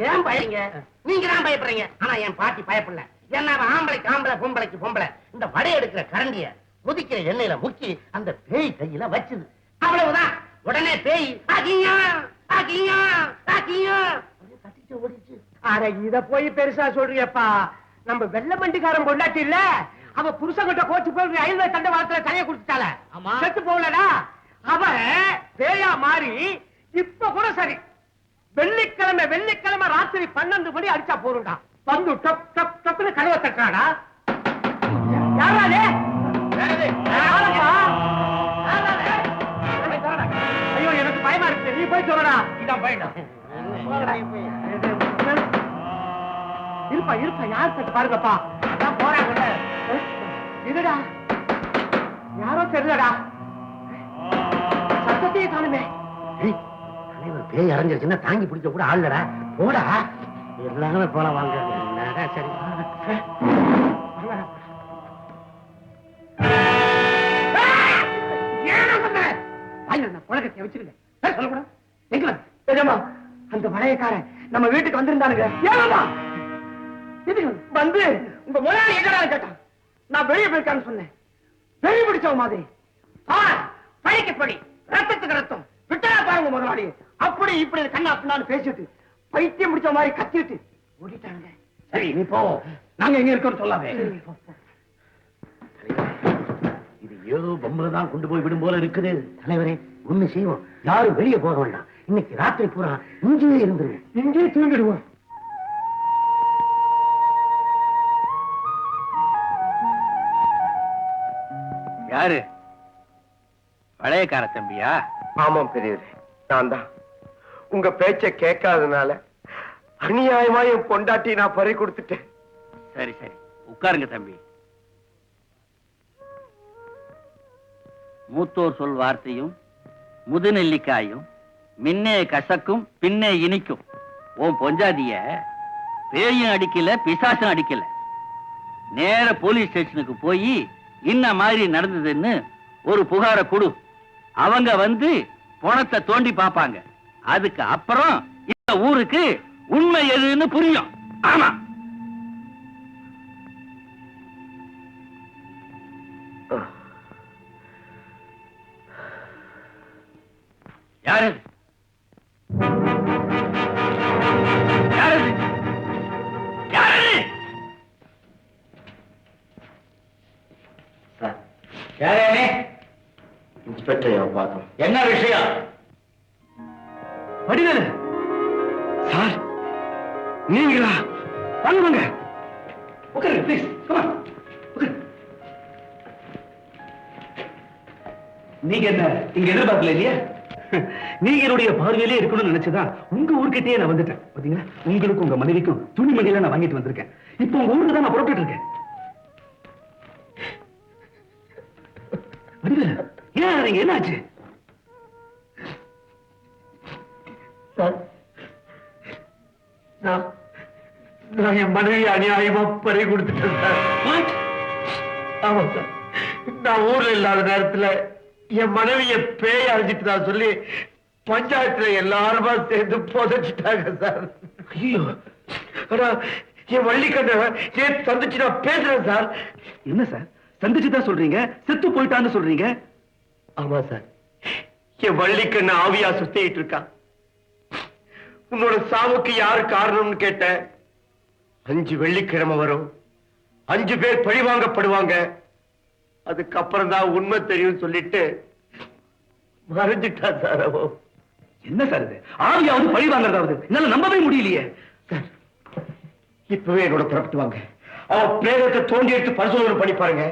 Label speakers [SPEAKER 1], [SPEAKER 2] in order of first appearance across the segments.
[SPEAKER 1] ஏன் பயங்க? நீங்க தான் பயப்படுறீங்க. ஆனா என் பாட்டி பயப்படல. என்ன ஆம்பளைக்கு ஆம்பளை, பொம்பளைக்கு பொம்பளை. இந்த வடை எடுக்கிற கரண்டிய கொதிக்கிற எண்ணெயில முக்கி அந்த பேய் கையில வச்சுது. அவ்வளவுதான். உடனே பேய் ஆகியா ஆகியா ஆகியா கட்டிட்டு ஓடிச்சு.
[SPEAKER 2] அட இத போய் பெருசா சொல்றியப்பா. நம்ம வெள்ள மண்டிக்காரன் பொண்டாட்டி இல்ல, அவ புருஷங்கிட்ட கோச்சு போய் ரயில்வே தண்டவாளத்துல தலைய குடுத்துட்டால. செத்து போகலடா. அவன் பேயா மாறி இப்ப கூட சரி. வெள்ளிக்கிழமை ராத்திரி 12 மணி அடிச்சா போறா. வந்து டப் டப் டப்னு கதவை தட்டுறாடா. யாராலே? ஐயோ எனக்கு பயமா இருக்கு. நீ போய் சொல்லடா. இதான் பயணம். இருப்பா இருப்பா. யார் தட்டு பாருங்கப்பா. அதான் போறாங்கல்ல. இதுடா யாரோ தெரியலடா. சத்தத்தையே காணுமே.
[SPEAKER 1] பேய் அரைஞ்சிருச்சுன்னா தாங்கி பிடிக்க கூட ஆள்லடா. போடா. எல்லாமே போல வாங்க. சரி
[SPEAKER 2] பழக்கத்தை வச்சிருங்க. சொல்லக்கூடாது. எங்க நிஜமா அந்த வளையக்காரன் நம்ம வீட்டுக்கு வந்திருந்தானுங்க. ஏமா வந்து உங்க முதலாளி எங்கடா கேட்டான். நான் வெளியே போயிருக்கான்னு சொன்னேன். வெளியே பிடிச்ச மாதிரி பழிக்கு படி, ரத்தத்துக்கு ரத்தம் விட்டா பாருங்க முதலாளி. அப்படி இப்படி கண்ணா அப்படின்னு பேசிட்டு பைத்தியம் முடிச்ச மாதிரி கத்திட்டு ஓடிட்டானுங்க.
[SPEAKER 1] சரி நீ போ.
[SPEAKER 2] நாங்க எங்க இருக்கோம் சொல்லாதே.
[SPEAKER 1] இது ஏதோ பொம்பளைதான் கொண்டு போய் விடும் போல இருக்குது. தலைவரே ஒண்ணு செய்வோம். யாரும் வெளியே போக வேண்டாம். இன்னைக்கு ராத்திரி பூரா இங்கேயே இருந்துருவோம்.
[SPEAKER 2] இங்கேயே தூங்கிடுவோம்.
[SPEAKER 3] யாரு? பழையக்கார தம்பியா?
[SPEAKER 4] ஆமாம் பெரியவரே, நான் தான். உங்க பேச்ச கேட்காதனால அநியாயமா என் பொண்டாட்டி நான் பறி கொடுத்துட்டேன்.
[SPEAKER 3] சரி சரி உட்காருங்க தம்பி. மூத்தோர் சொல் வார்த்தையும் முதுநெல்லிக்காயும் முன்னே கசக்கும் பின்னே இனிக்கும். உன் பொஞ்சாதிய பேயும் அடிக்கல பிசாசும் அடிக்கல. நேர போலீஸ் ஸ்டேஷனுக்கு போய் இன்ன மாதிரி நடந்ததுன்னு ஒரு புகார கொடு. அவங்க வந்து பணத்தை தோண்டி பார்ப்பாங்க. அதுக்கு அப்புறம் இந்த ஊருக்கு உண்மை எதுன்னு புரியும். ஆமா யாரு யாரு யாரு? யாரே?
[SPEAKER 4] இன்ஸ்பெக்டர் பார்த்தோம்.
[SPEAKER 3] என்ன விஷயம்?
[SPEAKER 2] வடிவேலு சார், நீங்களா? வாங்க வாங்க உட்காருங்க ப்ளீஸ். கம் ஆன் உட்காருங்க. நீங்க என்ன இங்க எதிர்பார்க்கல இல்லையா? நீங்க என்னுடைய பார்வையிலே இருக்கணும்னு நினைச்சுதான் உங்க ஊர்கிட்டயே நான் வந்துட்டேன். பாத்தீங்களா, உங்களுக்கும் உங்க மனைவிக்கும் துணிமணியில நான் வாங்கிட்டு வந்திருக்கேன். இப்போ உங்க ஊருக்கு தான் நான் புறப்பட்டு இருக்கேன். வடிவேலு ஏன் நீங்க என்னாச்சு? நான் என் மனைவி அநியாயமா பறி கொடுத்துட்டேன் சார். ஆமா சார், நான் ஊர்ல இல்லாத நேரத்துல என் மனைவிய பேய் அரைஞ்சிட்டு சொல்லி பஞ்சாயத்துல எல்லாருமா சேர்ந்து புதைச்சிட்டாங்க சார். ஐயோ, என் வள்ளிக்கண்ண ஏன் சந்திச்சு நான் பேசுறேன் சார். என்ன சார் சந்திச்சுதான் சொல்றீங்க, செத்து போயிட்டான்னு சொல்றீங்க? ஆமா சார், என் வள்ளிக்கண்ண ஆவியா சுத்திட்டு இருக்கா. உன்னோட சாவுக்கு யாரு காரணம்னு கேட்ட 5 வெள்ளிக்கிழமை வரும், 5 பேர் பழிவாங்கப்படுவாங்க, அதுக்கப்புறம் தான் உண்மை தெரியும் சொல்லிட்டு மறைஞ்சிட்டா சார். என்ன சார் இது? ஆவியாவது பழி வாங்கறதாவது என்னால நம்பவே முடியலையே சார். இப்பவே என்னோட புறப்பட்டு வாங்க. அவ பிரேதத்தை தோண்டி எடுத்து பரிசோதனை பண்ணி பாருங்க.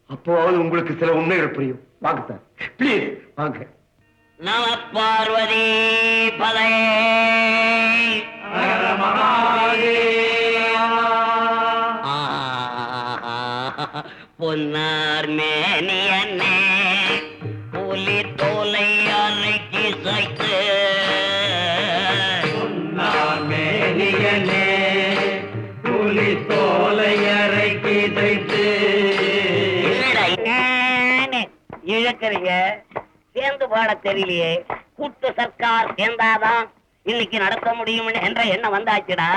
[SPEAKER 2] அப்போவாவது உங்களுக்கு சில உண்மைகள் புரியும். வாங்க சார் பிளீஸ் வாங்க.
[SPEAKER 5] நம பார்வதி பதை பொன்னார் மேனியன்னே புலி தோலை அரைக்கி சைத்து பொன்னார் மேனியன்னே புலி தோலை அரைக்கி சைத்து இழக்கிறீங்க. சேர்ந்து பாட தெரியலையே. கூட்டு சர்க்கார் சேர்ந்தாதான் இன்னைக்கு நடத்த முடியும் என்ற எண்ணம் வந்தாச்சுடா.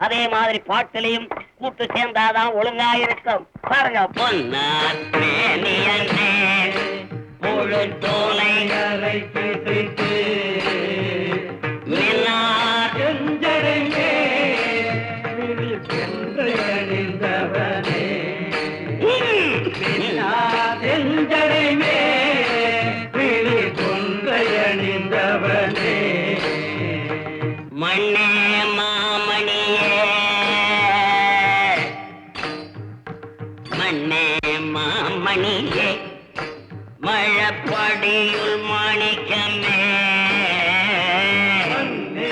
[SPEAKER 5] அதே மாதிரி பாட்டிலையும் கூட்டு சேர்ந்தாதான் ஒழுங்கா இருக்கும். பாருங்க, பொன்னார் மேனியனே முழு தோலைகளை கிழித்து மின்னார் செஞ்சடைமே அணிந்தவனே செஞ்சடைமே கொன்றை அணிந்தவனே மண்ணே மாமணியே மண்ணே மாமணியே மழப்படியுள் மாணிக்கமே மண்ணே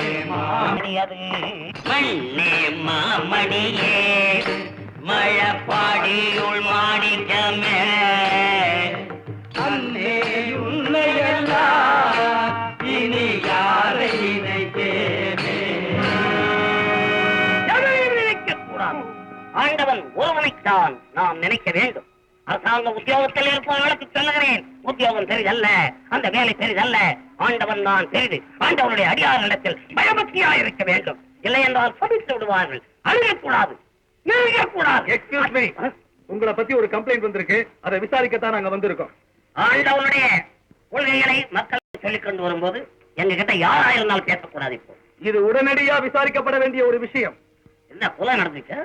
[SPEAKER 5] மாமணியே மழப்பாடியுள் மாணிக்கமே அன்னே உன்னையெல்லாம் இனி யாரை நினைக்கேனே. எதையும் நினைக்கக்கூடாது. ஆண்டவன் ஒருவனைத்தான் நாம் நினைக்க வேண்டும். அரசாங்க உத்தியோகத்தில் இருப்பவர்களுக்கு சொல்லுகிறேன், உத்தியோகம் பெரிதல்ல, அந்த வேலை பெரிதல்ல, ஆண்டவன் தான் பெரிது. ஆண்டவனுடைய அடியாரிடத்தில் பயபக்தியாக இருக்க வேண்டும். இல்லை என்றால் சபித்து விடுவார்கள். அழுகக்கூடாது, நெருங்கக்கூடாது.
[SPEAKER 2] எக்ஸ்கியூஸ் மீ, உங்களை பத்தி ஒரு கம்ப்ளைண்ட் வந்திருக்கு, அதை விசாரிக்கத்தான் நாங்க வந்திருக்கோம்.
[SPEAKER 5] ஆண்டவனுடைய கொள்கைகளை மக்கள் சொல்லிக் கொண்டு வரும்போது எங்க கிட்ட யாரா இருந்தாலும் பேசக்கூடாது. இப்போ
[SPEAKER 2] இது உடனடியா விசாரிக்கப்பட வேண்டிய ஒரு விஷயம்.
[SPEAKER 5] என்ன கொலை நடந்துச்சு?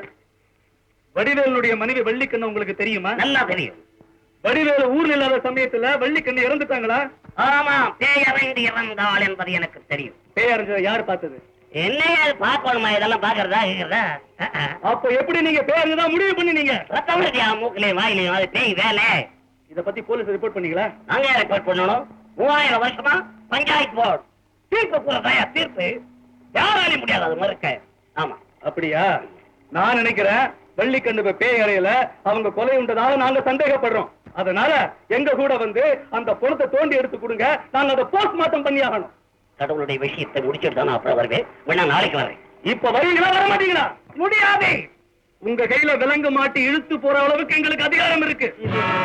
[SPEAKER 2] வடிவேலுடைய மனைவி வள்ளிக்கண்ணு உங்களுக்கு தெரியுமா?
[SPEAKER 5] நல்லா தெரியும்.
[SPEAKER 2] வடிவேலு ஊர்ல இல்லாத சமயத்துல வள்ளிக்கண்ணு இறந்துட்டாங்களா?
[SPEAKER 5] ஆமா, பேயறிந்து இறந்தாள் என்பது எனக்கு தெரியும்.
[SPEAKER 2] பேயறிஞ்சதை யார் பார்த்தது?
[SPEAKER 5] என்ன பாக்கணுமா? இதெல்லாம் பாக்குறதா இருக்கிறதா?
[SPEAKER 2] அப்போ எப்படி நீங்க பேயறிஞ்சதா முடிவு பண்ணினீங்க?
[SPEAKER 5] ரத்தம் இருக்கியா மூக்கிலையும் வாயிலையும்? அது பேய் வேலை.
[SPEAKER 2] இத பத்தி போலீஸ் ரிப்போர்ட் பண்ணீங்களா?
[SPEAKER 5] நாங்க ரிப்போர்ட் பண்ணணும். 3000 வருஷமா பஞ்சாயத்து போர்டு தீர்ப்பு கூறதாயா தீர்ப்பு? யாராலையும் முடியாது அது மறுக்க. ஆமா,
[SPEAKER 2] அப்படியா? நான் நினைக்கிறேன் வள்ளிக்கண்ணு பேய் அறையில அவங்க கொலை உண்டதாக நாங்க சந்தேகப்படுறோம். அதனால எங்க கூட வந்து அந்த பணத்தை தோண்டி எடுத்து கொடுங்க, நாங்க அதை போஸ்ட்மார்ட்டம் பண்ணி ஆகணும்.
[SPEAKER 5] கடவுளுடைய விஷயத்தை முடிச்சுட்டு தான் அப்புறம் வருவேன். வேணா நாளைக்கு வரேன்.
[SPEAKER 2] இப்ப வரீங்களா வர மாட்டீங்களா? முடியாது. உங்க கையில விலங்கு மாட்டி இழுத்து போற அளவுக்கு எங்களுக்கு அதிகாரம் இருக்கு.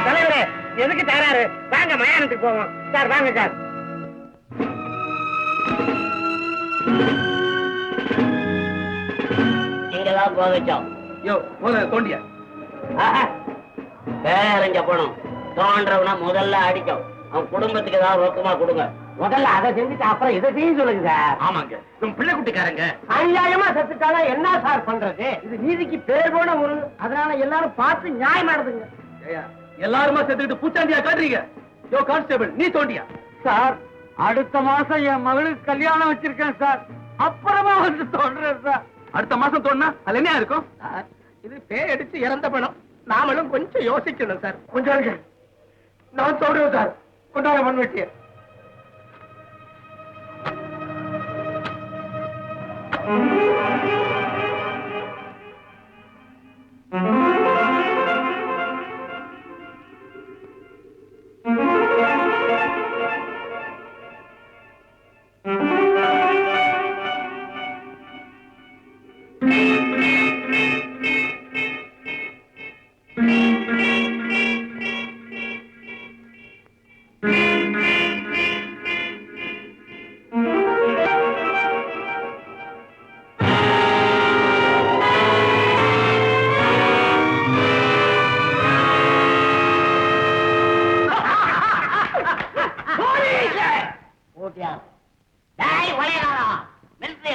[SPEAKER 1] தலைவரே, எதுக்கு தராரு? வாங்க மயானத்துக்கு போவோம். சார் வாங்க சார்.
[SPEAKER 5] இங்கதான் போகச்சோம்.
[SPEAKER 2] யோ போல தோண்டியா
[SPEAKER 5] பேரஞ்ச பணம் தோன்றவனா முதல்ல அடிக்கும். அவன் குடும்பத்துக்கு ஏதாவது ரொக்கமா கொடுங்க.
[SPEAKER 1] முதல்ல அதை செஞ்சுட்டு அப்புறம் இதை செய்ய சொல்லுங்க சார்.
[SPEAKER 2] ஆமாங்க, பிள்ளை குட்டிக்காரங்க
[SPEAKER 1] அநியாயமா செத்துட்டாலும் என்ன சார் பண்றது? இது நீதிக்கு பேர் போன ஒரு, அதனால எல்லாரும் பார்த்து நியாயம் நடந்துங்க.
[SPEAKER 2] எல்லாருமா சேர்த்துக்கிட்டு பூச்சாண்டியா காட்டுறீங்க. யோ கான்ஸ்டேபிள், நீ தோண்டியா?
[SPEAKER 1] சார், அடுத்த மாசம் என் மகளுக்கு கல்யாணம் வச்சிருக்கேன் சார். அப்புறமா வந்து தோன்றேன் சார்.
[SPEAKER 2] அடுத்த மாசம் தோணுனா அதுல என்ன இருக்கும்?
[SPEAKER 1] இது பேய் அடிச்சு இறந்த பணம். நாமளும் கொஞ்சம் யோசிக்கணும் சார்.
[SPEAKER 2] கொஞ்சம் நான் சொல்றேன் சார். கொண்டாட மண்வெட்டிய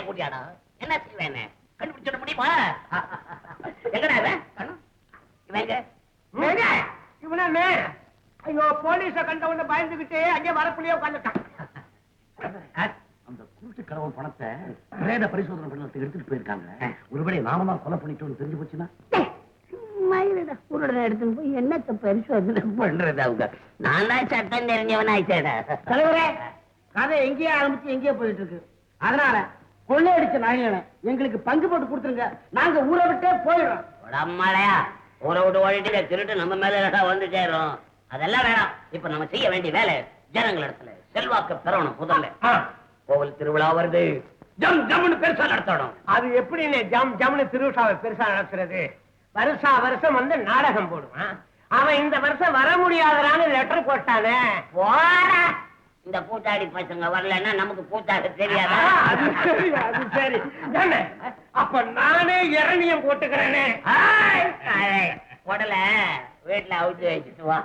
[SPEAKER 5] கூட்டியாடா என்ன செய்வேன்? கண்டுபிடிச்சிட முடியுமா? எங்கடா
[SPEAKER 1] இவனே ஐயோ, போலீஸ கண்டவன பயந்துகிட்டே அங்கே வரப்புலயே உட்காந்துட்டான்.
[SPEAKER 3] அந்த குருட்டு கடவுள் பணத்தை பிரேத பரிசோதனை பண்ணி எடுத்துட்டு போயிருக்காங்க. ஒருவேளை நாம தான் கொலை பண்ணிட்டோம்னு தெரிஞ்சு போச்சுன்னா
[SPEAKER 5] எடுத்துன்னு போய் என்னத்த பரிசோதனை பண்றது? அவங்க நான் தான் சட்டம் தெரிஞ்சவன் ஆயிட்டேடா.
[SPEAKER 1] தலைவரே, கதை எங்கேயே ஆரம்பிச்சு எங்கேயே போயிட்டு இருக்கு. அதனால கொள்ளையடிச்ச நாயனை எங்களுக்கு பங்கு போட்டு கொடுத்துருங்க. நாங்க ஊரை விட்டே போயிடுறோம்.
[SPEAKER 5] அம்மாளையா, ஊரை விட்டு ஓடிட்டு திருட்டு நம்ம மேல வந்து சேரும். அதெல்லாம் வேணாம். இப்ப நம்ம செய்ய வேண்டிய வேலை ஜனங்கள் இடத்துல செல்வாக்க பெறணும். முதல்ல கோவில் திருவிழா வருது, ஜம் ஜம்னு பெருசா நடத்தணும்.
[SPEAKER 1] அது எப்படின்னு ஜம் ஜம்னு திருவிழாவை பெருசா நடத்துறது? வருஷா வருஷம் வந்து நாடகம் போடுவான். அவன் இந்த வருஷம் வர முடியாதரான்னு லெட்டர் போட்டானே.
[SPEAKER 5] போடா, இந்த கூத்தாடி பசங்க வரலன்னா நமக்கு கூத்தாட தெரியாதா?
[SPEAKER 2] அது சரி. ஏண்ணே, அப்ப நானே இரணியம் போட்டுக்கிறேனே.
[SPEAKER 5] உடல வீட்டுல அவுத்து வச்சுட்டு வா.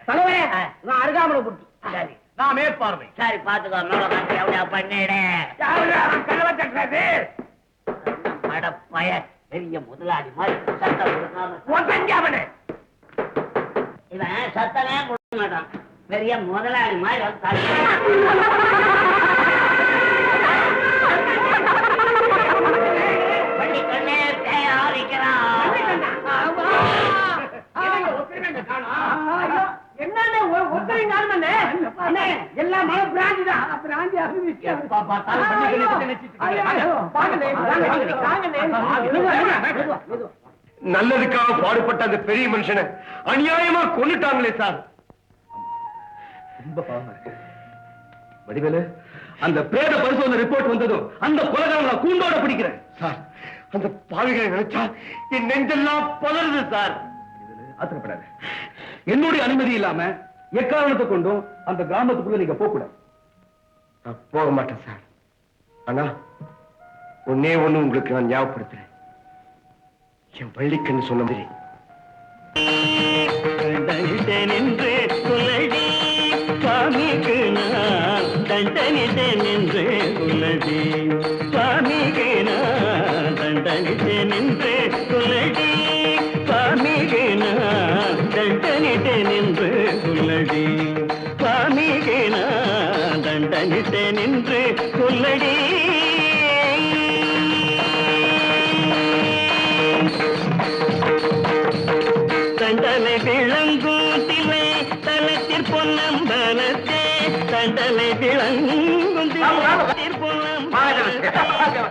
[SPEAKER 1] தலைவரே, நான் அருகாமலை குட்டி.
[SPEAKER 5] சரி
[SPEAKER 2] நான் மேற்பார்வை.
[SPEAKER 5] சரி பாத்துக்கோ. மேல காட்டி எவ்வளவு பண்ணிடு.
[SPEAKER 2] கதவை தட்டுறது.
[SPEAKER 5] மட பய பெரிய முதலாளி மாதிரி சத்தம் கொடுக்காம
[SPEAKER 2] ஒத்தஞ்சாவனே.
[SPEAKER 5] இவன் சத்தமே கொடுக்க மாட்டான். பெரிய முதலாளி மாதிரி வந்து பண்ணிக்கொண்டே தயாரிக்கிறான்.
[SPEAKER 1] என்னண்ணே ஒத்தனை காரணமே எல்லாம் மழை பிராந்தி தான். பிராந்தி
[SPEAKER 4] நல்லதுக்காக பாடுபட்ட அந்த பெரிய மனுஷனை அநியாயமா கொன்னுட்டாங்களே சார்.
[SPEAKER 2] ரொம்ப பாவமா இருக்கு. வடிவேலு, அந்த பிரேத பரிசோதனை ரிப்போர்ட் வந்ததும் அந்த கொலைகாரங்களை கூண்டோட பிடிக்கிறேன்
[SPEAKER 4] சார், அந்த பாவிகளை நினைச்சா என் நெஞ்செல்லாம் பதறுது சார்.
[SPEAKER 2] ஆத்திரப்படாது. என்னுடைய அனுமதி இல்லாம எக்காரணத்தை கொண்டும் அந்த கிராமத்துக்குள்ள நீங்க போக கூடாது.
[SPEAKER 4] நான் போக மாட்டேன் சார். ஆனா ஒன்னே ஒண்ணு உங்களுக்கு நான் ஞாபகப்படுத்துறேன். என் பள்ளிக்கண்ணு சொன்ன மாதிரி
[SPEAKER 6] நின்று சொல்லடி சுவாமிக்கு நான் தண்டனிட்டேன் என்று சொல்லடி சுவாமிக்கு நான் தண்டனிட்டேன் என்று சொல்லடி சுவாமிக்கு நான் தண்டனிட்டேன் என்று சொல்லடி சுவாமிக்கு நான் தண்டனிட்டேன் என்று சொல்லடி தண்டனை விளங்கும் திலை தலத்தில் பொன்னம்பலத்தே தண்டனை விளங்கும் திலத்தில் பொன்னம்பலத்தே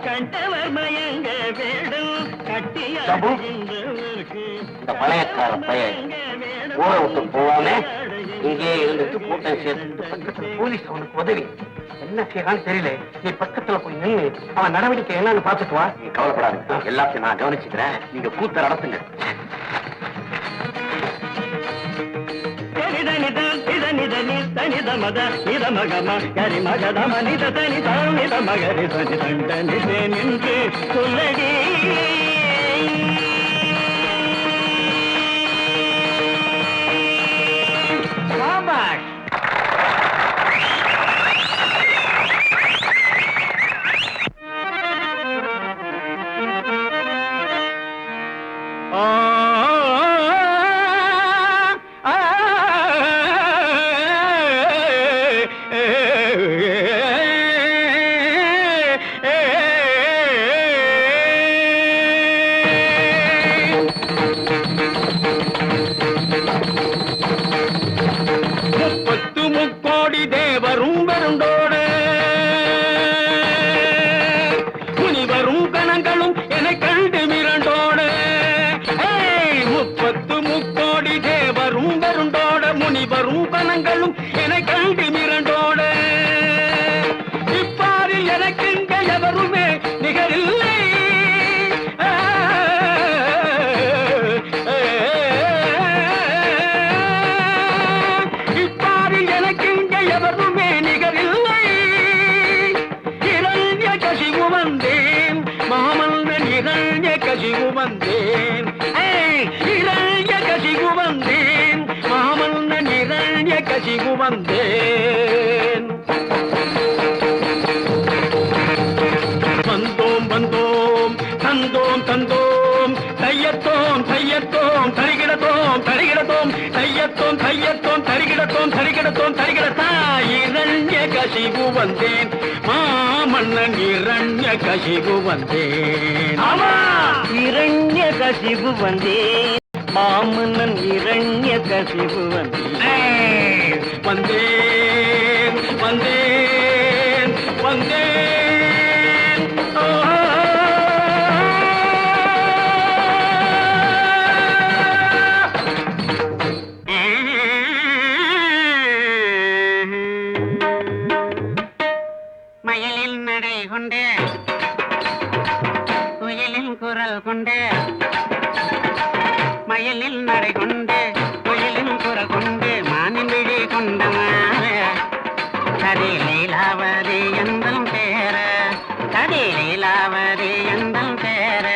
[SPEAKER 6] கண்டவர் மயங்க வேடும் கட்டியாகின்றவர்க்கு
[SPEAKER 5] இந்த பழையக்கார பையன் ஊரை விட்டு போவாம இங்கே இருந்துட்டு கூட்டம் சேர்த்து போலீஸ் அவனுக்கு உதவி என்ன செய்யறான்னு தெரியல. நீ பக்கத்துல போய் நின்று அவன் நடவடிக்கை என்னன்னு பாத்துட்டு வா. நீ கவலைப்படாது, எல்லாத்தையும் நான் கவனிச்சுக்கிறேன். நீங்க கூத்த நடத்துங்க.
[SPEAKER 6] நின்று சொல்லடி வந்தேன். வந்தோம் வந்தோம் தந்தோம் தந்தோம் தையத்தோம் தையத்தோம் தரிகிடத்தோம் தரிகிடத்தோம் தையத்தோம் தையத்தோம் தரிகிடத்தோம் தரிகிடத்தோம் தரிகிடத்தா இரண்ய கசிவு வந்தேன். மாமன்னன் இரண்ய கசிவு வந்தேன். ஆமா, இரண்ய கசிவு வந்தேன். மாமன்னன் இரண்ய கசிவு வந்தேன். வந்தேன் வந்தேன் வந்தேன்.
[SPEAKER 5] மயிலின் நடை கொண்டு குயிலின் குரல் கொண்டு மயிலில் நடை கொண்டு குயிலின் குரல் கொண்டு மானின் விழி கொண்ட கதி லீலாவதி எந்தன் பேர கதி லீலாவதி எந்தன் பேர.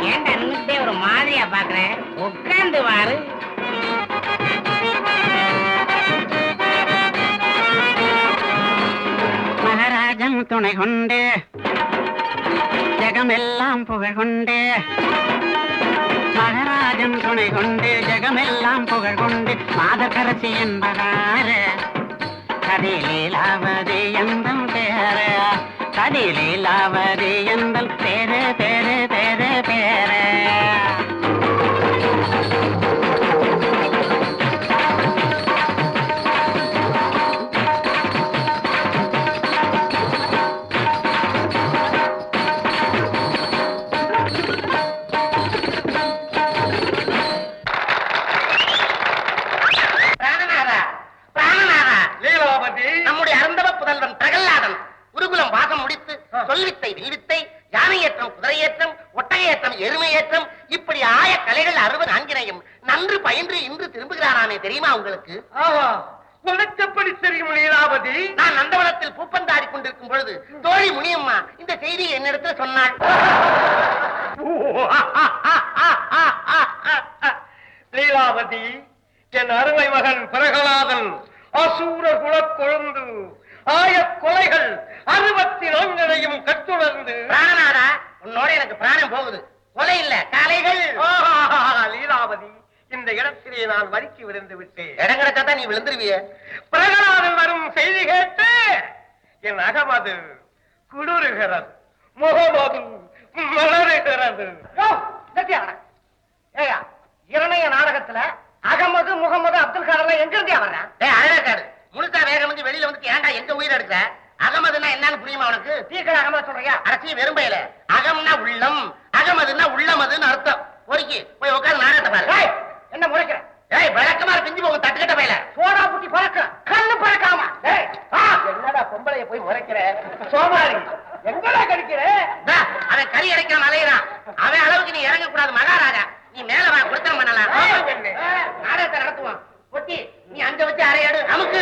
[SPEAKER 5] ஏன்டா இன்னும் ஒரு மாதிரியா பாக்குறேன்? உட்கார்ந்து வாரு. மகாராஜன் துணை கொண்டு ஜெகமெல்லாம் புகழ் கொண்டு மகாராஜன் துணை கொண்டு ஜெகமெல்லாம் புகழ் கொண்டு மாதக்கரசி என்பதார கதி லீலாவதி எந்தன் பேர கதி லீலாவதி எந்தன் பேரு பேரு பேரு பேரு.
[SPEAKER 1] நம்முடைய அருந்தவ புதல்வன் பிரகல்லாதன் குருகுலம் வாசம் முடித்து சொல்வித்தை வில்வித்தை யானையேற்றம் குதிரையேற்றம் ஒட்டகையேற்றம் எருமையேற்றம் இப்படி ஆய கலைகள் 64 நன்று பயின்று இன்று திரும்புகிறானாமே தெரியுமா உங்களுக்கு?
[SPEAKER 2] உனக்கப்படி தெரியும் லீலாவதி?
[SPEAKER 1] நான் நந்தவனத்தில் பூப்பந்தாடி கொண்டிருக்கும் பொழுது தோழி முனியம்மா இந்த செய்தியை என்னிடத்தில் சொன்னாள்.
[SPEAKER 2] லீலாவதி, என் அருமை மகன் பிரகலாதன் அசூர குலக்கொழுந்து ஆய கொலைகள் 64 கட்டுணர்ந்து.
[SPEAKER 1] பிராணநாதா, உன்னோட எனக்கு பிராணம் போகுது. கொலை இல்ல காலைகள்.
[SPEAKER 2] லீலாவதி, இந்த இடத்திலே நான் வரிக்கு விழுந்து விட்டேன்.
[SPEAKER 1] இடம் கிடைச்சாதான் நீ விழுந்துருவிய.
[SPEAKER 2] பிரகலாதன் வரும் செய்தி கேட்டு என் அகமது குளிருகிறது, முகமது மலருகிறது.
[SPEAKER 1] ஏயா, இரணைய நாடகத்துல அகமது முகமது அப்துல் காரெல்லாம் எங்க இருந்தே வர்றான்? அழகாரு முழுசா வேகம் வந்து வெளியில வந்து ஏன்டா எங்க உயிர் எடுக்க? அகமதுன்னா என்னன்னு புரியுமா உனக்கு? தீர்க்கல அகமது சொல்றியா? அரசி வெறும்பையில அகம்னா உள்ளம், அகமதுன்னா உள்ளமதுன்னு அர்த்தம். பொறுக்கி போய் உட்காந்து நாடகத்தை பாரு. என்ன முறைக்கிற? ஏய், விளக்கமா பிஞ்சு போகும் தட்டுக்கட்ட பையில சோடா புட்டி பறக்க கண்ணு பறக்காம. என்னடா பொம்பளைய போய் முறைக்கிற சோமாரி? எங்கடா கடிக்கிற? அவன் கறி அடைக்காம அலையிறான். அவன் அளவுக்கு நீ இறங்க கூடாது மகாராஜா. நீ மேல வா, குடுத்தனம் பண்ணலாம். நாடகத்தை நடத்துவான். பொட்டி நீ அங்க வச்சு அரையாடு நமக்கு.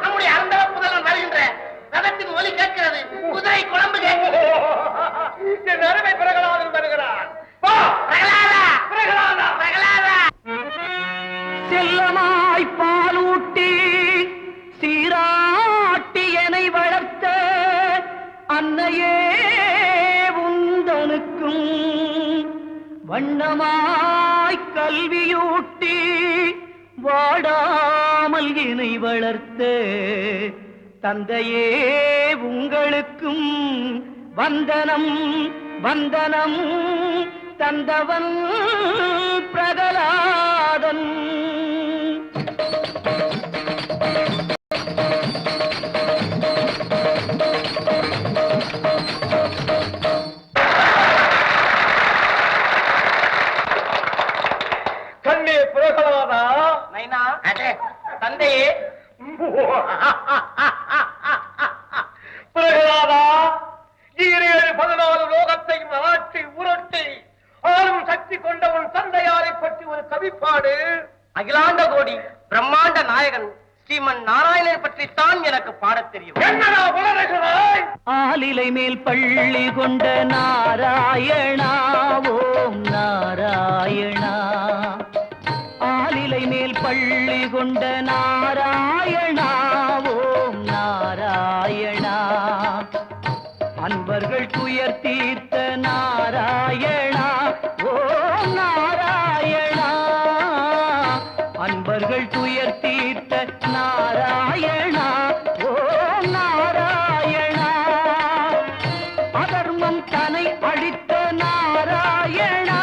[SPEAKER 1] நம்முடைய அருந்தவ புதல்வன் வருகின்ற ரதத்தின் ஒலி கேட்கிறது. குதிரை குழம்பு கேட்கிறது.
[SPEAKER 2] அருமை பிரகலாதன் வருகிறார்.
[SPEAKER 6] செல்லமாய் பாலூட்டி சீராட்டியனை வளர்த்த அன்னையே உந்தனுக்கும் வண்ணமாய் கல்வியூட்டி வாடாமல் இணை வளர்த்த தந்தையே உங்களுக்கும் வந்தனம் வந்தனம் தந்தவன் பிரகலாதன்.
[SPEAKER 2] கண்ணே பிரகலாதா.
[SPEAKER 1] நைனா தந்தையே.
[SPEAKER 2] பிரகலாதா, 14 லோகத்தையும் ஆட்சி உருட்டி ஆளும் சக்தி கொண்ட உன் தந்தையாரை பற்றி ஒரு கவிப்பாடு.
[SPEAKER 1] அகிலாண்ட கோடி பிரம்மாண்ட நாயகன் ஸ்ரீமன் நாராயணனை பற்றித்தான் எனக்கு பாடத் தெரியும்.
[SPEAKER 2] என்னடா உளறுகிறாய்?
[SPEAKER 6] ஆலிலை மேல் பள்ளி கொண்ட நாராயணா ஓம் நாராயணா. ஆலிலை மேல் பள்ளி கொண்ட நாராயணா ஓம் நாராயணா. அன்பர்கள் துயர் தீர்த்த நாராயணா ஓம் நாராயணா. அன்பர்கள் துயர் தீர்த்த நாராயணா ஓம் நாராயணா. அதர்மம் தனை அழித்த நாராயணா.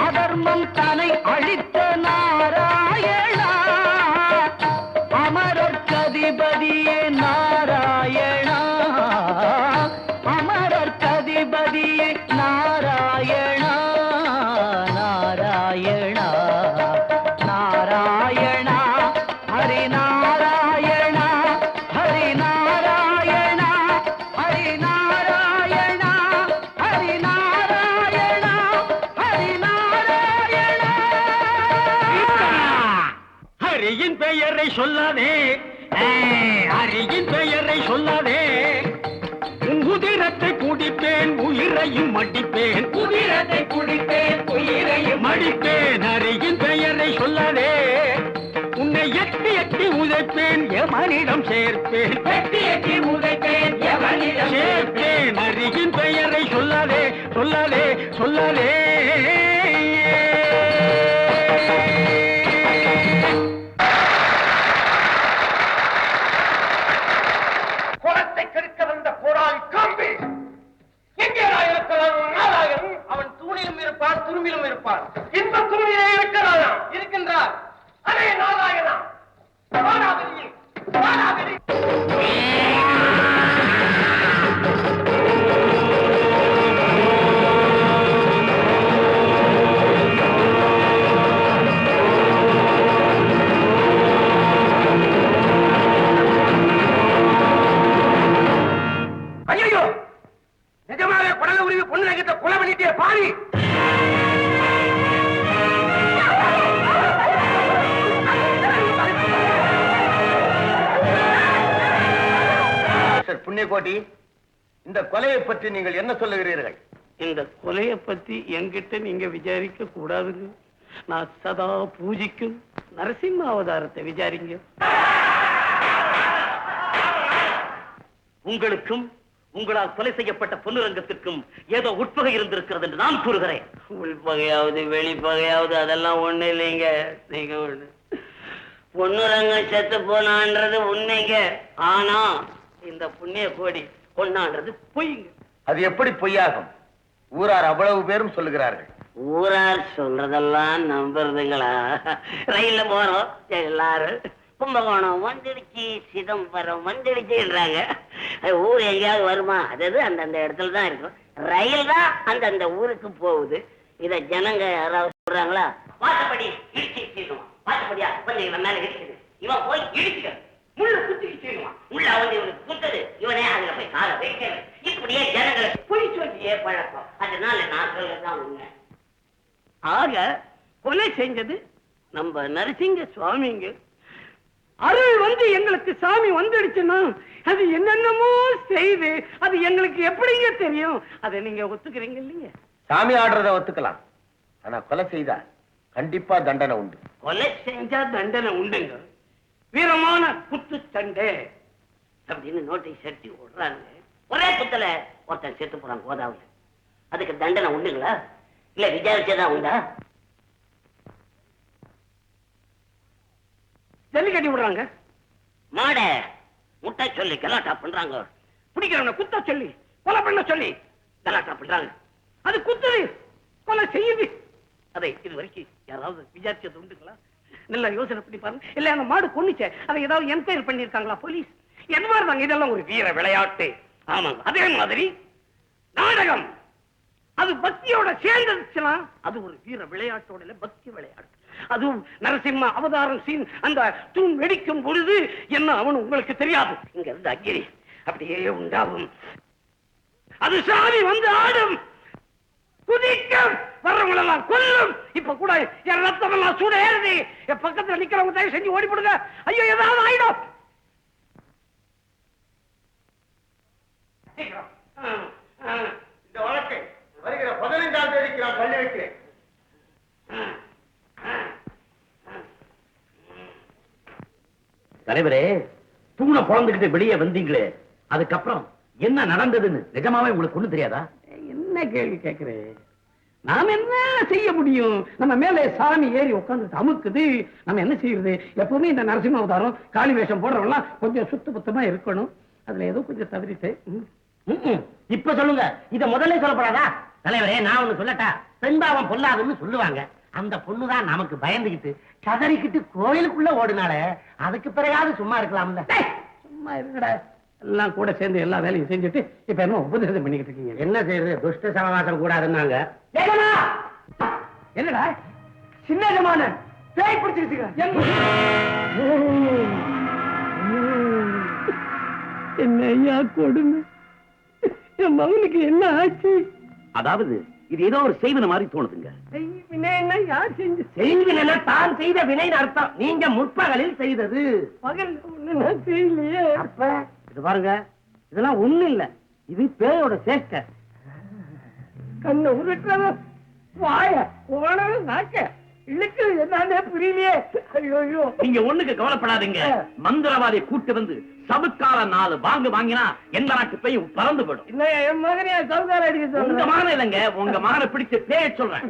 [SPEAKER 6] அதர்மம் தனை அழித்த நாராயணா. அமரர் கதிபதியே நாராயணா. அமரர் கதிபதியே நாராயணா. நாராயணா நாராயணா ஹரி நாராயணா ஹரி நாராயணா ஹரி நாராயணா ஹரி நாராயணா ஹரி நாராயணா. சொல்லாதே, அரியின் பெயரை சொல்லாதே. உதிரத்தை குடிப்பேன், உயிரையும் மடிப்பேன். உதிரத்தை குடிப்பேன், உயிரையும் மடிப்பேன். அரியின் பெயரை சொல்லாதே. உன்னை எட்டி எட்டி உதைப்பேன், எவனிடம் சேர்ப்பேன். எட்டி எட்டி உதைப்பேன், எவனிடம் சேர்ப்பேன். அரியின் பெயரை சொல்லாதே, சொல்லாதே, சொல்லாதே.
[SPEAKER 1] குலத்தை கெடுக்க வந்த போராளி காம்பி எங்கே இருக்கிறான்? அவன் தூணிலும் இருப்பான், துரும்பிலும் இருப்பான். இந்த துருவிலே இருக்கிறானா? இருக்கின்றார். அதே நாராயணா, வாராவெளி, வாராவெளி. ஐயோ, நிஜமாவே குடல உருவி பொண்ணு நகத்தை கொலை பண்ணிட்டே பாவி. புண்ணியகோட்டி, இந்த கொலையை பற்றி நீங்கள் என்ன சொல்லுகிறீர்கள்?
[SPEAKER 6] இந்த கொலையை பத்தி என்கிட்ட நீங்க விசாரிக்க கூடாதுங்க. நான் சதா பூஜிக்கும் நரசிம்ம அவதாரத்தை விசாரிங்க.
[SPEAKER 3] உங்களுக்கும் உங்களால் கொலை செய்யப்பட்ட பொன்னுரங்கத்திற்கும் ஏதோ உட்பகை இருந்திருக்கிறது என்று நான் கூறுகிறேன்.
[SPEAKER 5] உள்பகையாவது வெளிப்பகையாவது அதெல்லாம் ஒண்ணு இல்லைங்க. நீங்க ஒண்ணு பொன்னுரங்கம் செத்து போனான்றது உண்மைங்க. ஆனா இந்த புண்ணிய கோடி கொண்டான்றது பொய்ங்க.
[SPEAKER 1] அது எப்படி பொய்யாகும்? ஊரார் அவ்வளவு பேரும் சொல்லுகிறார்கள்.
[SPEAKER 5] ஊரார் சொல்றதெல்லாம் நம்புறதுங்களா? ரயில்ல போறோம் எல்லாரும் கும்பகோணம் வந்துடுச்சு, சிதம்பரம் வந்துடுச்சுன்றாங்க. ஊர் எங்கேயாவது வருமா? அதாவது அந்தந்த இடத்துல தான் இருக்கும். ரயில் தான் அந்தந்த ஊருக்கு போகுது. இத ஜனங்க யாராவது சொல்றாங்களா? வாசப்படி இடிச்சு தீர்க்குமா, வாசப்படியா கொஞ்சம் இவன் மேல இடிக்குது, இவன் போய் இடிச்சுக்க, முள்ளு குத்திக்கு தீர்க்குவான், முள்ள வந்து இவனுக்கு குத்தது, இவனே அதுல போய் கால வைக்கிறது. இப்படியே ஜனங்களை பொய் சொல்லியே பழக்கம். அதனால நான் சொல்லதான் உண்மை.
[SPEAKER 6] ஆக கொலை செஞ்சது நம்ம நரசிங்க சுவாமிங்க. அருள் வந்து எங்களுக்கு சாமி வந்துடுச்சுன்னா அது என்னென்னமோ செய்து அது எங்களுக்கு எப்படிங்க தெரியும்? அதை நீங்க ஒத்துக்கிறீங்க இல்லைங்க?
[SPEAKER 1] சாமி ஆடுறத ஒத்துக்கலாம், ஆனா கொலை செய்தா கண்டிப்பா தண்டனை உண்டு.
[SPEAKER 6] கொலை செஞ்சா தண்டனை உண்டுங்க. வீரமான குத்து சண்டை
[SPEAKER 5] அப்படின்னு நோட்டீஸ் செட்டி விடுறாங்க. ஒரே குத்துல ஒருத்தன் செத்து போறான் கோதாவுல. அதுக்கு தண்டனை உண்டுங்களா? இல்ல விசாரிச்சதா உண்டா?
[SPEAKER 6] ஜல்லி கட்டி விடுறாங்க.
[SPEAKER 5] மாட முட்டை சொல்லி கலாட்டா பண்றாங்க.
[SPEAKER 6] பிடிக்கிறவன குத்த சொல்லி கொலை பண்ண சொல்லி கலாட்டா பண்றாங்க. அது குத்துது, கொலை செய்யுது. அதை இது வரைக்கும் யாராவது விசாரிச்சது உண்டுங்களா? நல்லா யோசனை பண்ணி பாருங்க. இல்ல அந்த மாடு கொன்னுச்சே, அதை ஏதாவது என்கொயரி பண்ணிருக்காங்களா போலீஸ்? எதுவா இருந்தாங்க? இதெல்லாம் ஒரு வீர விளையாட்டு. ஆமாங்க. அதே மாதிரி நாடகம் அது பக்தியோட சேர்ந்துச்சுன்னா அது ஒரு வீர விளையாட்டோட இல்ல, பக்தி விளையாட்டு. அதுவும் நரசிம்ம அவதாரம் சீன் அந்த தூண் வெடிக்கும் பொழுது என்ன அவன் உங்களுக்கு தெரியாது. இங்க இருந்து அக்கினி அப்படியே உண்டாகும். அது சாமி வந்து ஆடும், குதிக்கும், வர்றவங்களெல்லாம் கொல்லும். இப்ப கூட என் ரத்தம் எல்லாம் சூட ஏறுது. என் பக்கத்துல நிக்கிறவங்க தயவு செஞ்சு ஓடி போடுங்க. ஐயோ ஏதாவது ஆயிடும்.
[SPEAKER 1] இந்த வழக்கை வருகிற 15ஆம் தேதிக்கு நான் தள்ளி வைக்கிறேன்.
[SPEAKER 3] தலைவரே, தூணை பொழந்துகிட்டு வெளியே வந்தீங்களே, அதுக்கப்புறம் என்ன நடந்ததுன்னு நிஜமாவே உங்களுக்கு ஒண்ணும் தெரியாதா?
[SPEAKER 6] என்ன கேள்வி கேட்கிறேன்? நாம என்ன செய்ய முடியும்? நம்ம மேலே சாமி ஏறி உட்கார்ந்து அமுக்குது. நம்ம என்ன செய்யறது? எப்பவுமே இந்த நரசிம்ம அவதாரம் காளி வேஷம் போடுறவங்களாம் கொஞ்சம் சுத்த பத்தமா இருக்கணும். அதுல ஏதோ கொஞ்சம் தவறிட்டு.
[SPEAKER 1] இப்ப சொல்லுங்க, இத முதல்ல சொல்லப்படாதா? தலைவரே, நான் ஒண்ணு சொல்லட்டா? பெண்பாவம் பொல்லாதுன்னு சொல்லுவாங்க. அந்த பொண்ணுதான் நமக்கு பயந்துகிட்டு கதறிக்கிட்டு கோயிலுக்குள்ள ஓடுனால, அதுக்கு பிறகாவது சும்மா இருக்கலாம்ல.
[SPEAKER 6] சும்மா இருக்கடா. எல்லாம் கூட சேர்ந்து எல்லா வேலையும் செஞ்சுட்டு இப்ப என்ன உபதேசம் பண்ணிக்கிட்டு இருக்கீங்க?
[SPEAKER 1] என்ன செய்யறது? துஷ்ட சமவாசம் கூடாதுன்னாங்க.
[SPEAKER 6] என்னடா சின்னமான பேய் பிடிச்சிருச்சுங்க. என்ன ஐயா கொடுமை, என் மகனுக்கு என்ன ஆச்சு?
[SPEAKER 3] அதாவது இது ஏதோ ஒரு செய்வன மாதிரி தோணுதுங்க.
[SPEAKER 6] வினைன்னா யார் செஞ்சு?
[SPEAKER 1] செய்வினா தான் செய்த வினைன்னு அர்த்தம். நீங்க முற்பகலில் செய்தது.
[SPEAKER 6] பகல் ஒண்ணு தெரியலையே.
[SPEAKER 1] அப்ப இது பாருங்க, இதெல்லாம் ஒண்ணு இல்ல, இது பேயோட சேஷ்டை.
[SPEAKER 6] கண்ணை உருட்டுறத வாய ஓனது நாக்க இழுக்கு என்னன்னே புரியலையே. ஐயோ
[SPEAKER 3] நீங்க ஒண்ணுக்கு கவலைப்படாதீங்க. மந்திரவாதியை கூட்டு வந்து சவுக்கால 4 வாங்கு வாங்கினா எந்த நாட்டு பேயும் பறந்து போயிடும்.
[SPEAKER 6] என்ன என் மகனையா சவுக்கார அடிக்க
[SPEAKER 3] உங்க
[SPEAKER 6] சொல்ற?
[SPEAKER 3] மகன் இல்லைங்க, உங்க மகனை பிடிச்ச பேய சொல்றேன்.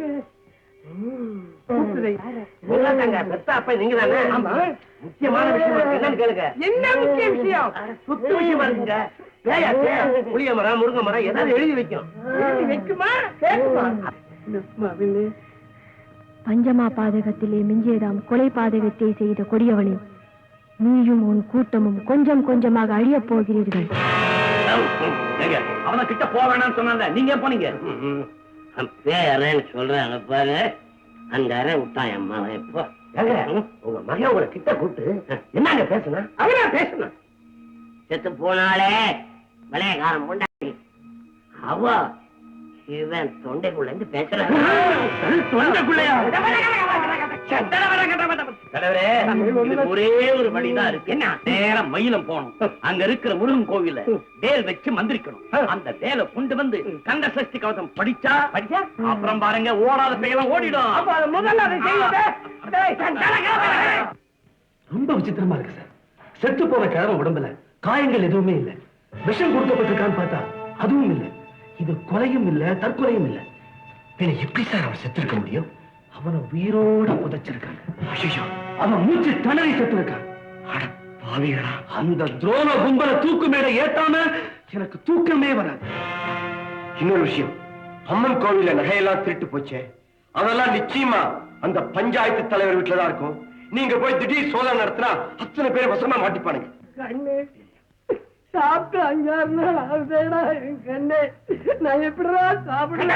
[SPEAKER 1] பெத்த அப்ப நீங்க தானே? முக்கியமான விஷயம் இருக்கு, என்னன்னு கேளுங்க.
[SPEAKER 6] என்ன முக்கிய விஷயம்?
[SPEAKER 1] சுத்து விஷயமா இருக்குங்க. பேயா புளிய மரம் முருங்கை மரம் ஏதாவது எழுதி வைக்கும்.
[SPEAKER 6] எழுதி வைக்குமா கேக்குமா?
[SPEAKER 7] பஞ்சமா பாதகத்திலே மிஞ்சியதாம் கொலை பாதகத்தை செய்த கொடியவனே, நீயும் உன் கூட்டமும் கொஞ்சம் கொஞ்சமாக அழியப் போகிறீர்கள்.
[SPEAKER 3] ஏங்க, அவன கிட்ட போக வேணாம்னு சொன்னாங்க, நீங்க ஏன் போனீங்க?
[SPEAKER 5] பேரன்னு சொல்றாங்க பாரு, அந்த அறை விட்டான் என் மகன். இப்போ
[SPEAKER 1] உங்க மகன் உங்களை கிட்ட கூப்பிட்டு என்னங்க பேசுனா? அவனா பேசுனா?
[SPEAKER 5] செத்து போனாலே விளையக்காரன் கொண்டாடி அவ இவன் தொண்டைக்குள்ள இருந்து பேசுறான்.
[SPEAKER 3] தொண்டைக்குள்ளையா? தலைவரே, இது ஒரே ஒரு வழிதான் இருக்கு. என்ன? நேரம் மயிலம் போகணும். அங்க இருக்கிற முருகன் கோவில வேல் வச்சு மந்திரிக்கணும். அந்த வேலை கொண்டு வந்து கந்த சஷ்டி கவசம் படிச்சா அப்புறம் பாருங்க, ஓடாத பெயலாம் ஓடிடும்.
[SPEAKER 6] முதல்ல அதை செய்யுங்க.
[SPEAKER 2] ரொம்ப விசித்திரமா இருக்கு சார். செத்து போன கிழமை உடம்புல காயங்கள் எதுவுமே இல்ல. விஷம் கொடுக்கப்பட்டிருக்கான்னு பார்த்தா அதுவும் இல்ல. இது கொலையும் இல்ல, தற்கொலையும் இல்ல. எப்படி சார் அவன் செத்துருக்க முடியும்? அவனை உயிரோட புதைச்சிருக்காங்க. ஐயோ, அவன் மூச்சு திணறி செத்துருக்கான். பாவிகளா, அந்த துரோண கும்பல தூக்கு மேல ஏத்தாம எனக்கு தூக்கமே வராது.
[SPEAKER 4] இன்னொரு விஷயம், அம்மன் கோவில நகையெல்லாம் திருட்டு போச்சே, அதெல்லாம் நிச்சயமா அந்த பஞ்சாயத்து தலைவர் வீட்டுலதான் இருக்கும். நீங்க போய் திடீர் சோதனை நடத்தினா அத்தனை பேர் வசமா மாட்டிப்பானுங்க.
[SPEAKER 6] கண்ணு சாப்பிட்டு 5-6 நாள் ஆகுதேடா கண்ணு. நான் எப்படிடா சாப்பிடுறேன்?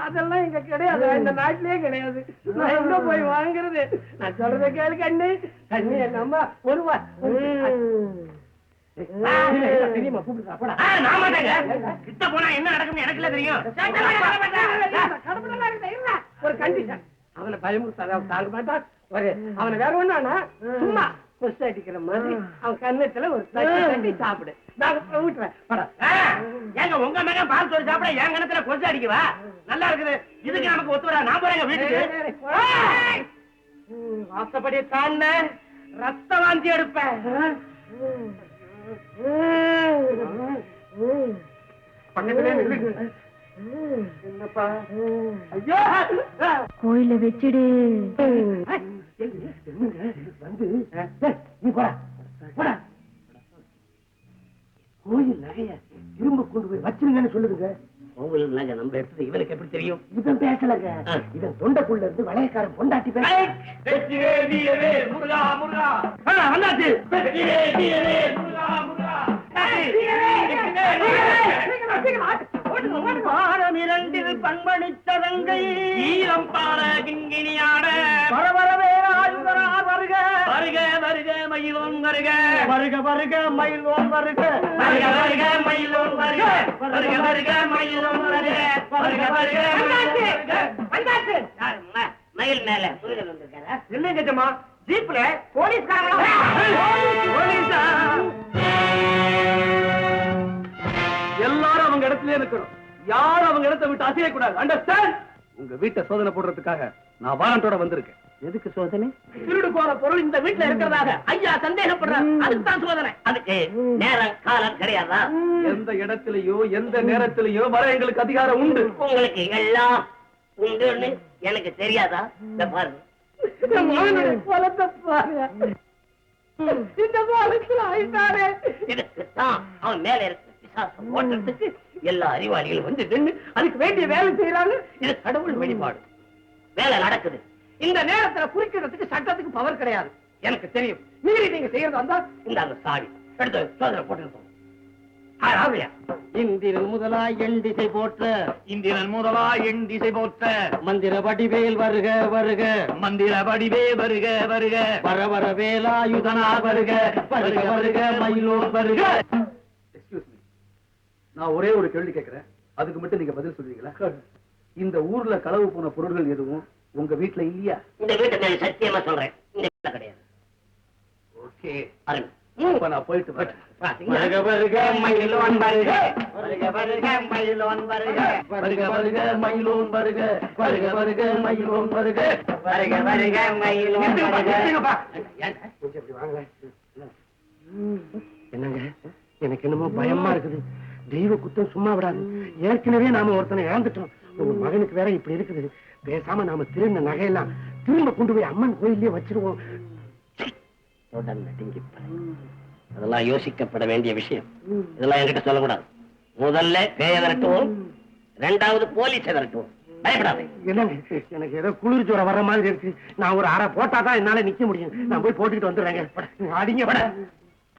[SPEAKER 6] அதெல்லாம் இங்க கிடையாது, இந்த நாட்டிலேயே கிடையாது. நான் எங்க போய் வாங்குறது? நான் சொல்றத கேளு கண்ணு. கண்ணு என்ன அம்மா ஒருவா தெரியுமா? கூப்பிடுறா போடா.
[SPEAKER 1] நான் மாட்டேங்க. கிட்ட போனா என்ன நடக்கும்னு எனக்குல தெரியும்.
[SPEAKER 6] ஒரு கண்டிஷன், அவனை பயமுறுத்தாத, அவன் தாங்க மாட்டான். அவனை வேற ஒண்ணானா சும்மா கொசு அடிக்கிற மாதிரி அவன் கண்ணத்துல ஒரு தட்டி சாப்பிடு. நான் விட்டுறேன்.
[SPEAKER 1] ஏங்க உங்க மகன் பால் சோறு சாப்பிட என் கணத்துல கொசு அடிக்குவா? நல்லா இருக்குது. இதுக்கு நமக்கு ஒத்து வரா. நான் போறேங்க வீட்டுக்கு.
[SPEAKER 6] வாசப்படி தாண்ட ரத்த வாந்தி எடுப்பேன். பக்கத்திலே நில்லுங்க. என்னப்பா? ஐயோ,
[SPEAKER 7] கோயில வச்சுடு.
[SPEAKER 1] வந்து நீ போடா போடா. கோயில் நகைய திரும்ப கொண்டு போய் வச்சிருங்கன்னு சொல்லுதுங்க.
[SPEAKER 5] கோவில் நகை நம்ம எடுத்தது இவனுக்கு எப்படி தெரியும்?
[SPEAKER 1] இவன் பேசலங்க, இவன் தொண்டைக்குள்ள இருந்து வளையக்காரன் பொண்டாட்டி பேச. வந்தாச்சு.
[SPEAKER 6] பாரமிரண்டில் பண்பணித்ததங்கை
[SPEAKER 3] ஈரம் பாட கிங்கினியாட
[SPEAKER 6] பரபரவே ஆயுதரா வருக.
[SPEAKER 3] வருக வருக மயிலோன் வருக.
[SPEAKER 6] வருக வருக மயிலோன் வருக.
[SPEAKER 3] வருக வருக மயிலோன் வருக. வருக வருக மயிலோன் வருக. வருக வருக
[SPEAKER 6] வந்தாச்சு.
[SPEAKER 5] மயில் மேல புரிதல் வந்திருக்காரா?
[SPEAKER 6] இல்லைங்க ஜமா, ஜீப்ல போலீஸ்காரங்க.
[SPEAKER 2] எல்லாரும் அவங்க இடத்துல இருக்கணும். யாரும் அவங்க இடத்தை விட்டு அசைய கூடாது. அண்டர்ஸ்டாண்ட்? உங்க வீட்டை சோதனை போடுறதுக்காக நான் வாரண்டோட வந்திருக்கேன்.
[SPEAKER 6] எதுக்கு சோதனை? திருடு போற பொருள் இந்த வீட்டுல இருக்கிறதாக ஐயா சந்தேகப்படுறார். அதுக்கு தான் சோதனை.
[SPEAKER 5] அதுக்கு நேரம் காலம் கிடையாதா?
[SPEAKER 2] எந்த இடத்திலேயோ எந்த நேரத்திலேயோ வர எங்களுக்கு அதிகாரம் உண்டு.
[SPEAKER 5] உங்களுக்கு எல்லாம் உண்டுன்னு எனக்கு தெரியாதா? இந்த பாருங்க,
[SPEAKER 6] குலத்தை பாரு. இந்த காலத்துல ஆயிட்டாரே.
[SPEAKER 5] இதுக்குத்தான் அவன் மேல இருக்க பிசாசம் ஓட்டுறதுக்கு எல்லா அறிவாளிகளும் வந்து நின்னு
[SPEAKER 6] அதுக்கு வேண்டிய வேலை செய்யறாங்க.
[SPEAKER 5] இது கடவுள் வழிபாடு. வேலை நடக்குது.
[SPEAKER 6] இந்த நேரத்துல குறிக்கிறதுக்கு சட்டத்துக்கு பவர் கிடையாது. எனக்கு தெரியும். மீறி நீங்க செய்யறதா இருந்தா
[SPEAKER 5] இந்த சாடி எடுத்து சோதனை போட்டு
[SPEAKER 6] இந்திரன் முதலா எண் திசை போற்ற.
[SPEAKER 3] இந்திரன் முதலா எண் திசை போற்ற.
[SPEAKER 6] மந்திர வடிவேல் வருக வருக.
[SPEAKER 3] மந்திர வடிவே வருக வருக.
[SPEAKER 6] வர வர வேலாயுதனா வருக. வருக வருக மயிலோர் வருக.
[SPEAKER 2] நான் ஒரே ஒரு கேள்வி கேட்கிறேன்,
[SPEAKER 6] அதுக்கு மட்டும் நீங்க பதில் சொல்றீங்களா? இந்த ஊர்ல களவு போன பொருள்கள் எதுவும் உங்க வீட்டுல இல்லையா?
[SPEAKER 5] இந்த வீட்டு மேல சத்தியமா சொல்றேன், இந்த வீட்டுல கிடையாது.
[SPEAKER 6] ஓகே,
[SPEAKER 5] பாருங்க.
[SPEAKER 6] இப்ப நான் போயிட்டு வரேன்.
[SPEAKER 1] வருக வருக மயிலோன் வருக, வருக வருக மயிலோன் வருக,
[SPEAKER 6] வருக வருக மயிலோன் வருக, வருக வருக மயிலோன் வருக.
[SPEAKER 1] வருக வருக மயிலோன் வருக. கொஞ்சம் இப்படி வாங்களேன். என்னங்க, எனக்கு என்னமோ பயமா இருக்குது. தெய்வ குத்தம் சும்மா விடாது. ஏற்கனவே நாம ஒருத்தனை இழந்துட்டோம். உங்க மகனுக்கு வேற இப்படி இருக்குது. பேசாம நாம திருந்த நகையெல்லாம் திரும்ப கொண்டு போய் அம்மன் கோயிலே வச்சிருவோம்.
[SPEAKER 5] அதெல்லாம் யோசிக்கப்பட வேண்டிய விஷயம். இதெல்லாம் என்கிட்ட சொல்லக்கூடாது. முதல்ல பேய விரட்டுவோம், இரண்டாவது போலீஸை விரட்டுவோம். பயப்படாதே.
[SPEAKER 1] என்னங்க, எனக்கு ஏதோ குளிர் ஜுரம் வர்ற மாதிரி இருக்கு. நான் ஒரு அரை போட்டாதான் என்னால நிக்க முடியும். நான் போய் போட்டுக்கிட்டு வந்துடுறேங்க. அடிங்க.